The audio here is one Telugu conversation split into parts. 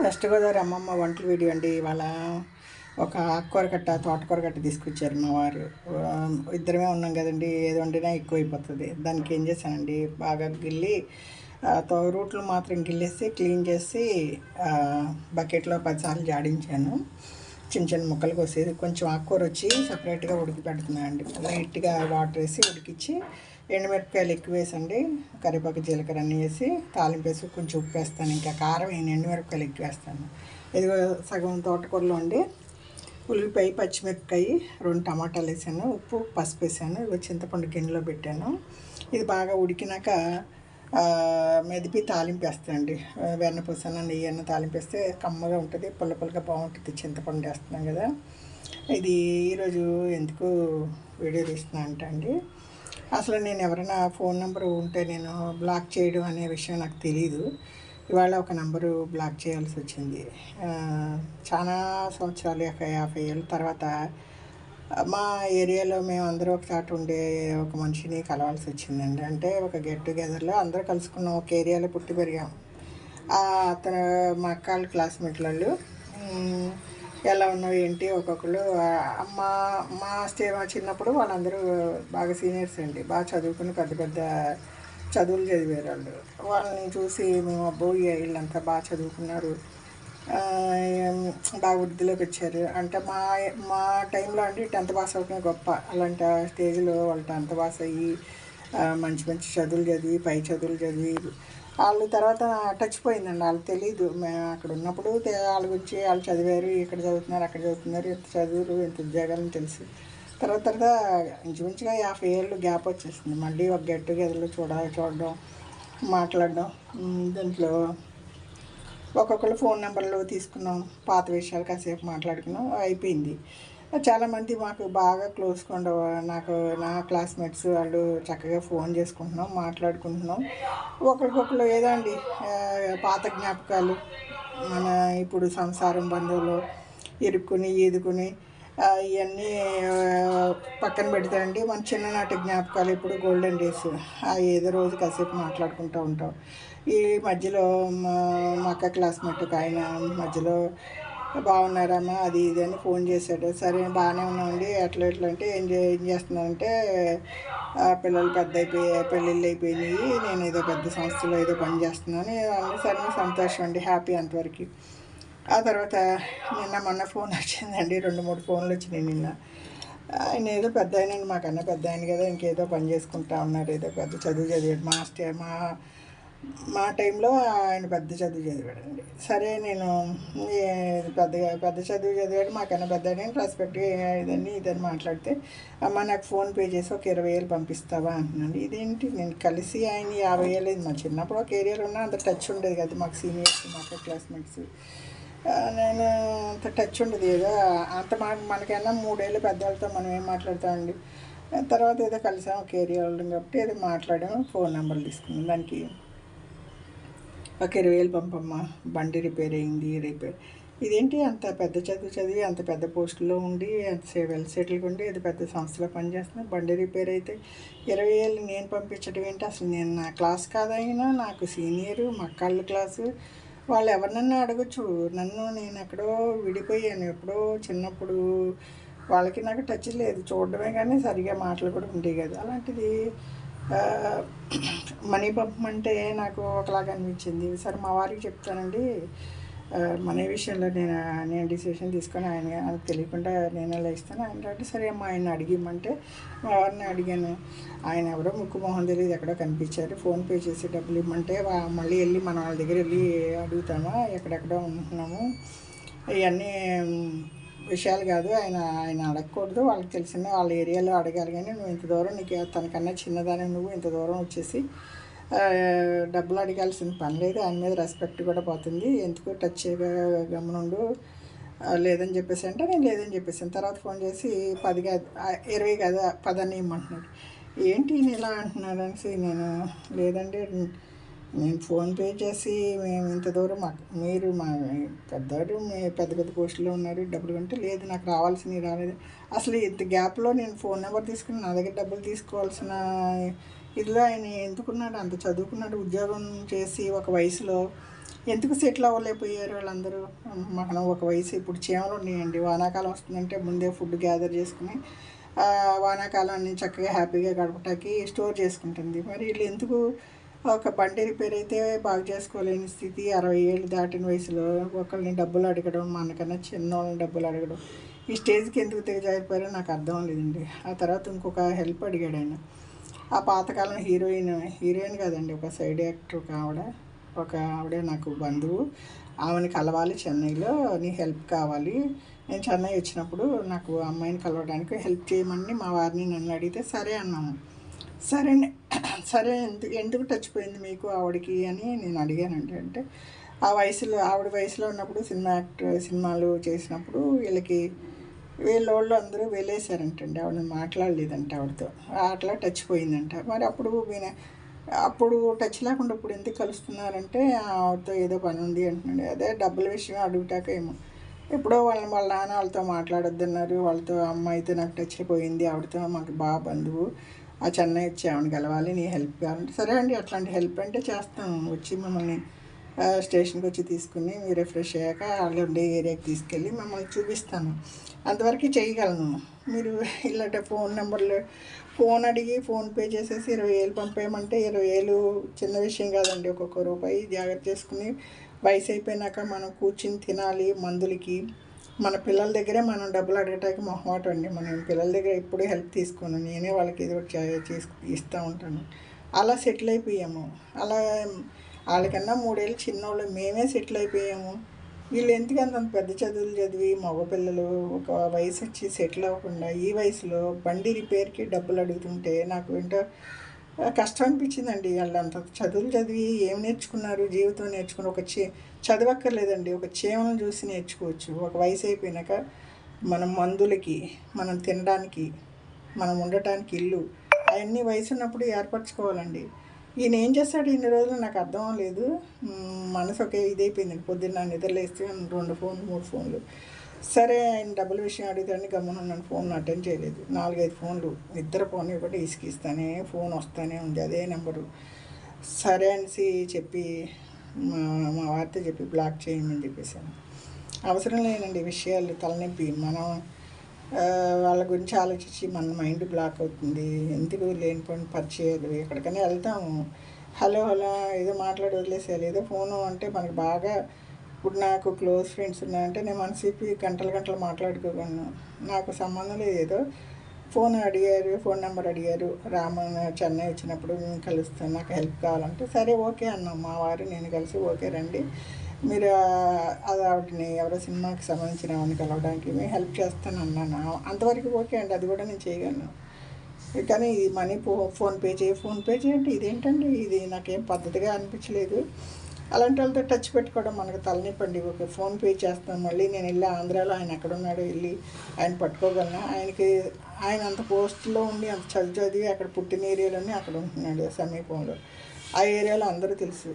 వెస్ట్ గోదావరి అమ్మమ్మ వంటల వీడియో అండి. ఇవాళ ఒక ఆకుకూర కట్ట తోటకూర కట్ట తీసుకొచ్చారు మా వారు. ఇద్దరమే ఉన్నాం కదండి, ఏది వండినా ఎక్కువ అయిపోతుంది. దానికి ఏం చేశానండి, బాగా గిల్లి రూట్లు మాత్రం గిల్లేసి క్లీన్ చేసి బకెట్లో 10 సార్లు జాడించాను. చిన్న చిన్న ముక్కలు కోసి కొంచెం ఆకుకూర వచ్చి సపరేట్గా ఉడికి పెడుతున్నాను అండి. లైట్గా వాటర్ వేసి ఉడికించి ఎండుమిరపకాయలు ఎక్కువ వేసండి, కరివేపాకు జీలకర్ర అన్నీ వేసి తాలింపు వేసి కొంచెం ఉప్పు వేస్తాను. ఇంకా కారం వేయను, ఎండుమిరపకాయలు ఎక్కువ వేస్తాను. ఇదిగో సగం తోటకూరలో అండి ఉల్లిపాయ, పచ్చిమిరపకాయ, 2 టమాటాలు వేసాను, ఉప్పు పసుపు వేసాను. ఇదిగో చింతపండు గిన్నెలో పెట్టాను. ఇది బాగా ఉడికినాక మెదిపి తాలింపు వేస్తానండి. వెన్నపూసన నెయ్యి అన్న తాలింపు వేస్తే కమ్మగా ఉంటుంది, పుల్ల పుల్లగా బాగుంటుంది. చింతపండు వేస్తున్నాం కదా. ఇది ఈరోజు ఎందుకు వీడియో తీస్తున్నా అంటే అండి, అసలు నేను ఎవరైనా ఫోన్ నెంబరు ఉంటే నేను బ్లాక్ చేయడం అనే విషయం నాకు తెలీదు. ఇవాళ ఒక నెంబరు బ్లాక్ చేయాల్సి వచ్చింది. చాలా సంవత్సరాలు, 50 ఏళ్ళ తర్వాత మా ఏరియాలో మేము అందరూ ఒకసారి ఉండే ఒక మనిషిని కలవాల్సి వచ్చిందండి. అంటే ఒక గెట్ టుగెదర్లో అందరూ కలుసుకున్నాం, ఒక ఏరియాలో పుట్టి పెరిగాం. అతను మా అక్కల క్లాస్మేట్ వాళ్ళు. ఎలా ఉన్నావు ఏంటి ఒక్కొక్కరు మా మా చిన్నప్పుడు వాళ్ళందరూ బాగా సీనియర్స్ అండి, బాగా చదువుకుని పెద్ద పెద్ద చదువులు చదివారు వాళ్ళు. వాళ్ళని చూసి మేము అబ్బో వీళ్ళంతా బాగా చదువుకున్నారు, బాగా వృద్ధిలోకి వచ్చారు. అంటే మా మా టైంలో అండి 10th పాస్ అవటమే గొప్ప. అలాంటి స్టేజ్లో వాళ్ళు 10th పాస్ అయ్యి మంచి మంచి చదువులు చదివి, పై చదువులు చదివి వాళ్ళు తర్వాత టచ్ పోయిందండి. వాళ్ళకి తెలీదు, మేము అక్కడ ఉన్నప్పుడు వాళ్ళ గురించి వాళ్ళు చదివారు, ఇక్కడ చదువుతున్నారు, అక్కడ చదువుతున్నారు, ఎంత చదువులు ఎంత ఉద్యోగాలని తెలుసు. తర్వాత ఇంచుమించుగా 50 ఏళ్ళు గ్యాప్ వచ్చేసింది. మళ్ళీ ఒక గెట్ టుగెదర్లో చూడడం, మాట్లాడడం. దాంట్లో ఒక్కొక్కరు ఫోన్ నెంబర్లు తీసుకున్నాం, పాత విషయాలు కాసేపు మాట్లాడుకున్నాం, అయిపోయింది. చాలామంది మాకు బాగా క్లోజ్గా నా క్లాస్మేట్స్ వాళ్ళు చక్కగా ఫోన్ చేసుకుంటున్నాం, మాట్లాడుకుంటున్నాం. ఒకరికొకరు ఏదో అండి పాత జ్ఞాపకాలు, మన ఇప్పుడు సంసారం బంధువులు ఇరుక్కుని ఈదుకుని ఇవన్నీ పక్కన పెడతాయండి. మన చిన్ననాటి జ్ఞాపకాలు ఇప్పుడు గోల్డెన్ డేస్. ఏదో రోజు కాసేపు మాట్లాడుకుంటూ ఉంటాం. ఈ మధ్యలో మా అక్క క్లాస్మేట్ ఒక ఆయన మధ్యలో బాగున్నారమ్మా అది ఇది అని ఫోన్ చేశాడు. సరే బాగానే ఉన్నామండి, ఎట్లా అంటే ఏం చేస్తున్నానంటే పిల్లలు పెళ్ళిళ్ళు అయిపోయినాయి, నేను ఏదో పెద్ద సంస్థలో ఏదో పని చేస్తున్నాను అన్నీ. సరే సంతోషం అండి, హ్యాపీ అంతవరకు. ఆ తర్వాత మొన్న ఫోన్ వచ్చిందండి, 2-3 ఫోన్లు వచ్చినాయి నిన్న. ఆయన ఏదో పెద్ద ఆయన, మాకన్నా పెద్ద ఆయన కదా, ఇంకేదో పని చేసుకుంటా ఉన్నారు, ఏదో పెద్ద చదువు చదివాడు. మా టైంలో ఆయన పెద్ద చదువు చదివాడండి. సరే నేను పెద్ద చదువు చదివాడు, మాకన్నా పెద్ద ఆయన రెస్పెక్ట్ ఇదని మాట్లాడితే, అమ్మ నాకు ఫోన్పే చేసి ఒక 20,000 పంపిస్తావా అంటున్నాను. ఇదేంటి, నేను కలిసి ఆయన 50,000 మా చిన్నప్పుడు ఒక ఏరియాలో ఉన్నా అంత టచ్ ఉండేది కదా, మాకు సీనియర్స్, మాకు క్లాస్మేట్స్. నేను అంత టచ్ ఉండదు, ఏదో అంత మనకైనా 3 ఏళ్ళు పెద్దవాళ్ళతో మనం ఏం మాట్లాడతామండి. తర్వాత ఏదో కలిసాం, ఒక ఏరియా వాళ్ళం కాబట్టి ఏదో మాట్లాడాము, ఫోన్ నెంబర్లు తీసుకున్నాం. దానికి ఒక 20,000 పంపమ్మా, బండి రిపేర్ అయింది. ఇదేంటి అంత పెద్ద చదివి అంత పెద్ద పోస్టులో ఉండి అంత వెల్ సెటిల్గా ఉండి ఏదో పెద్ద సంస్థలో పనిచేస్తున్నా, బండి రిపేర్ అయితే 20,000 నేను పంపించడం ఏంటి? అసలు నేను నా క్లాస్ కాదైనా నాకు సీనియరు, మా అక్కళ్ళ క్లాసు, వాళ్ళు ఎవరినన్నా అడగచ్చు. నేను ఎక్కడో విడిపోయాను, ఎప్పుడో చిన్నప్పుడు. వాళ్ళకి నాకు టచ్ లేదు, చూడడమే కానీ సరిగా మాటలు కూడా ఉండేవి కదా. అలాంటిది మనీ పంపమంటే నాకు ఒకలాగా అనిపించింది. సరే మా వారికి చెప్తానండి, మనీ విషయంలో నేను డిసిషన్ తీసుకొని ఆయనకు తెలియకుండా నేను ఎలా ఇస్తాను. ఆయన అంటే సరే అమ్మ ఆయన అడిగిమ్మంటే మా వారిని అడిగాను. ఆయన ఎవరో ముక్కు మొహం తెలియదు, ఎక్కడో కనిపించారు, ఫోన్పే చేసి డబ్బులు ఇమ్మంటే మళ్ళీ వెళ్ళి మన వాళ్ళ దగ్గర వెళ్ళి అడుగుతామా, ఎక్కడెక్కడో ఉంటున్నాము, ఇవన్నీ విషయాలు కాదు. ఆయన అడగకూడదు, వాళ్ళకి తెలిసిన వాళ్ళ ఏరియాలో అడగాలి. కానీ నువ్వు ఇంత దూరం, నీకు తనకన్నా చిన్నదాన్ని నువ్వు ఇంత దూరం వచ్చేసి డబ్బులు అడగాల్సిన పని లేదు. ఆయన మీద రెస్పెక్ట్ కూడా పోతుంది, ఎందుకు టచ్ గమనుండు లేదని చెప్పేసి అంటే నేను లేదని చెప్పేసాను. తర్వాత ఫోన్ చేసి 10 కాదు 20 కాదు 10 అని ఇమ్మంటున్నాడు. ఏంటి ఇలా అంటున్నాడు అనేసి నేను లేదండి, నేను ఫోన్పే చేసి మేము ఇంత దూరం మీరు మా పెద్దవాడు పెద్ద పెద్ద పోస్టులో ఉన్నారు, డబ్బులు కంటే లేదు నాకు రావాల్సినవి రాలేదు. అసలు ఇంత గ్యాప్లో నేను ఫోన్ నెంబర్ తీసుకుని నా దగ్గర డబ్బులు తీసుకోవాల్సిన ఇదిలో ఆయన ఎందుకున్నాడు? అంత చదువుకున్నాడు, ఉద్యోగం చేసి ఒక వయసులో ఎందుకు సెటిల్ అవ్వలేకపోయారు వాళ్ళందరూ? మనం ఒక వయసు ఇప్పుడు చీమలు ఉన్నాయండి, వానాకాలం వస్తుందంటే ముందే ఫుడ్ గ్యాదర్ చేసుకుని వానాకాలాన్ని చక్కగా హ్యాపీగా గడపటానికి స్టోర్ చేసుకుంటుంది. మరి వీళ్ళు ఎందుకు ఒక బండి రిపేర్ అయితే బాగు చేసుకోలేని స్థితి, 60 ఏళ్ళు దాటిన వయసులో ఒకళ్ళని డబ్బులు అడగడం, మనకన్నా చిన్నోళ్ళని డబ్బులు అడగడం, ఈ స్టేజ్కి ఎందుకు దిగజారిపోయారో నాకు అర్థం లేదండి. ఆ తర్వాత ఇంకొక హెల్ప్ అడిగాడు ఆయన. ఆ పాతకాలం హీరోయిన్ కాదండి, ఒక సైడ్ యాక్టర్ ఒక ఆవిడ నాకు బంధువు. ఆమెని కలవాలి చెన్నైలో, నీ హెల్ప్ కావాలి. నేను చెన్నై వచ్చినప్పుడు నాకు అమ్మాయిని కలవడానికి హెల్ప్ చేయమని మా వారిని నన్ను అడిగితే సరే అన్నాము. సరే సరే ఎందుకు టచ్ పోయింది మీకు ఆవిడకి అని నేను అడిగానండి. అంటే ఆ వయసులో ఆవిడ వయసులో ఉన్నప్పుడు సినిమాలు చేసినప్పుడు వీళ్ళోళ్ళు అందరూ వెళ్ళేశారంటండి, ఆవిడని మాట్లాడలేదంట ఆవిడతో, అట్లా టచ్ పోయిందంట. మరి అప్పుడు టచ్ లేకుండా ఇప్పుడు ఎందుకు కలుస్తున్నారంటే ఆవిడతో ఏదో పని ఉంది అంటున్నాడు. అదే డబ్బుల విషయం అడుగుతాక ఏమో ఎప్పుడో వాళ్ళ నాన్న వాళ్ళతో మాట్లాడొద్దన్నారు, వాళ్ళతో అమ్మాయితో నాకు టచ్ పోయింది, ఆవిడతో మాకు బాగా బంధువు, ఆ చెన్నై వచ్చి ఆవిడ కలవాలి, నీ హెల్ప్ కావాలంటే సరే అండి అట్లాంటి హెల్ప్ అంటే చేస్తాము, వచ్చి మిమ్మల్ని స్టేషన్కి వచ్చి తీసుకుని మీరు రిఫ్రెష్ అయ్యాక వాళ్ళు ఉండే ఏరియాకి తీసుకెళ్ళి మిమ్మల్ని చూపిస్తాను, అంతవరకు చేయగలను. మీరు ఇలాంటి ఫోన్ అడిగి ఫోన్పే చేసేసి 20,000 పంపేయమంటే 20,000 చిన్న విషయం కాదండి. ఒక్కొక్క రూపాయి జాగ్రత్త చేసుకుని వయసు అయిపోయినాక మనం కూర్చుని తినాలి మందులకి. మన పిల్లల దగ్గరే మనం డబ్బులు అడగటానికి మొహమాటం అండి. మనం పిల్లల దగ్గర ఎప్పుడూ హెల్ప్ తీసుకోను, నేనే వాళ్ళకి ఏదో ఒకటి ఇస్తూ ఉంటాను. అలా సెటిల్ అయిపోయాము. అలా వాళ్ళకన్నా 3 ఏళ్ళు చిన్నోళ్ళు మేమే సెటిల్ అయిపోయాము. వీళ్ళు ఎందుకంత పెద్ద చదువులు చదివి మగపిల్లలు ఒక వయసు వచ్చి సెటిల్ అవ్వకుండా ఈ వయసులో బండి రిపేర్కి డబ్బులు అడుగుతుంటే నాకు ఏంటో కష్టం అనిపించిందండి. వాళ్ళంత చదువులు చదివి ఏం నేర్చుకున్నారు? జీవితం నేర్చుకుని చదవక్కర్లేదండి, ఒక చీమలను చూసి నేర్చుకోవచ్చు. ఒక వయసు అయిపోయినాక మనం మందులకి, మనం తినడానికి, మనం ఉండటానికి ఇల్లు, అవన్నీ వయసు ఉన్నప్పుడు ఏర్పరచుకోవాలండి. ఈయన ఏం చేస్తాడు ఇన్ని రోజులు నాకు అర్థం లేదు. మనసు ఒకే ఇదైపోయిందండి. పొద్దున్న నిద్రలేస్తే 2 ఫోన్లు 3 ఫోన్లు. సరే ఆయన డబ్బుల విషయం అడుగుతాడని గమ్మునున్నాను, ఫోన్ అటెండ్ చేయలేదు. 4-5 ఫోన్లు నిద్రపోని ఒకటి ఇసుకిస్తానే ఫోన్ వస్తూనే ఉంది, అదే నెంబరు. సరే అనేసి చెప్పి మా వారితో చెప్పి బ్లాక్ చేయమని చెప్పేసాను. అవసరం లేనండి విషయాలు, తలనొప్పి. మనం వాళ్ళ గురించి ఆలోచించి మన మైండ్ బ్లాక్ అవుతుంది. ఎందుకు లేనిపోయిన పరిచయాలు, ఎక్కడికైనా వెళ్తాము, హలో ఏదో మాట్లాడి వదిలేసేయాలి. ఏదో ఫోను అంటే మనకు బాగా ఇప్పుడు నాకు క్లోజ్ ఫ్రెండ్స్ ఉన్నాయంటే నేను మనసిప్పి గంటలు మాట్లాడుకోగలను. నాకు సంబంధం లేదు, ఏదో ఫోన్ నెంబర్ అడిగారు, చెన్నై వచ్చినప్పుడు మేము కలుస్తాను, నాకు హెల్ప్ కావాలంటే సరే ఓకే అన్నాం. మా వారు నేను కలిసి ఓకే రండి, మీరు అది ఆవిడని ఎవరో సినిమాకి సంబంధించిన ఆవిడని కలవడానికి మేము హెల్ప్ చేస్తాను అన్నాను. అంతవరకు ఓకే అండి, అది కూడా నేను చేయగలను. కానీ ఇది మనీ ఫోన్పే చేయండి, ఇదేంటండి, ఇది నాకేం పద్ధతిగా అనిపించలేదు. అలాంటి వాళ్ళతో టచ్ పెట్టుకోవడం మనకు తలనొప్పండి. ఒక ఫోన్పే చేస్తాను, మళ్ళీ నేను వెళ్ళి ఆంధ్రాలో ఆయన ఎక్కడున్నాడో వెళ్ళి ఆయన పట్టుకోగలను. ఆయన అంత పోస్ట్లో ఉండి అంత చదివి అక్కడ పుట్టిన ఏరియాలోనే అక్కడ ఉంటున్నాడు సమీపంలో, ఆ ఏరియాలో అందరూ తెలుసు.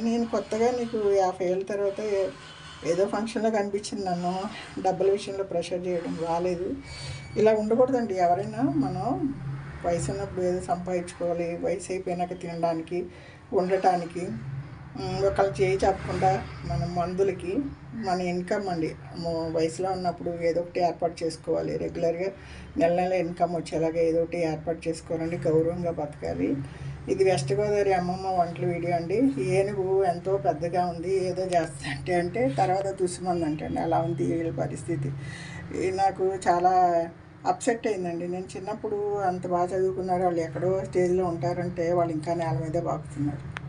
నేను కొత్తగా నీకు 50 ఏళ్ళ తర్వాత ఏదో ఫంక్షన్లో కనిపించింది, నన్ను డబ్బుల విషయంలో ప్రెషర్ చేయడం రాలేదు. ఇలా ఉండకూడదండి. ఎవరైనా మనం వయసు ఉన్నప్పుడు ఏదో సంపాదించుకోవాలి, వయసు అయిపోయినాక తినడానికి, ఉండటానికి. ఒకళ్ళు చేయి చెప్పకుండా మన మందులకి మన ఇన్కమ్ అండి, వయసులో ఉన్నప్పుడు ఏదో ఒకటి ఏర్పాటు చేసుకోవాలి. రెగ్యులర్గా నెల ఇన్కమ్ వచ్చేలాగా ఏదో ఒకటి ఏర్పాటు చేసుకోవాలండి, గౌరవంగా బతకాలి. ఇది వెస్ట్ గోదావరి అమ్మమ్మ వంటల వీడియో అండి. ఏనుగు ఎంతో పెద్దగా ఉంది, ఏదో చేస్తుందంటే అంటే తర్వాత తుసుమందంటే అండి, అలా ఉంది వీళ్ళ పరిస్థితి. నాకు చాలా అప్సెట్ అయిందండి. నేను చిన్నప్పుడు అంత బాగా చదువుకున్నారు, వాళ్ళు ఎక్కడో స్టేజ్లో ఉంటారంటే వాళ్ళు ఇంకా నేల మీదే బాగుతున్నారు.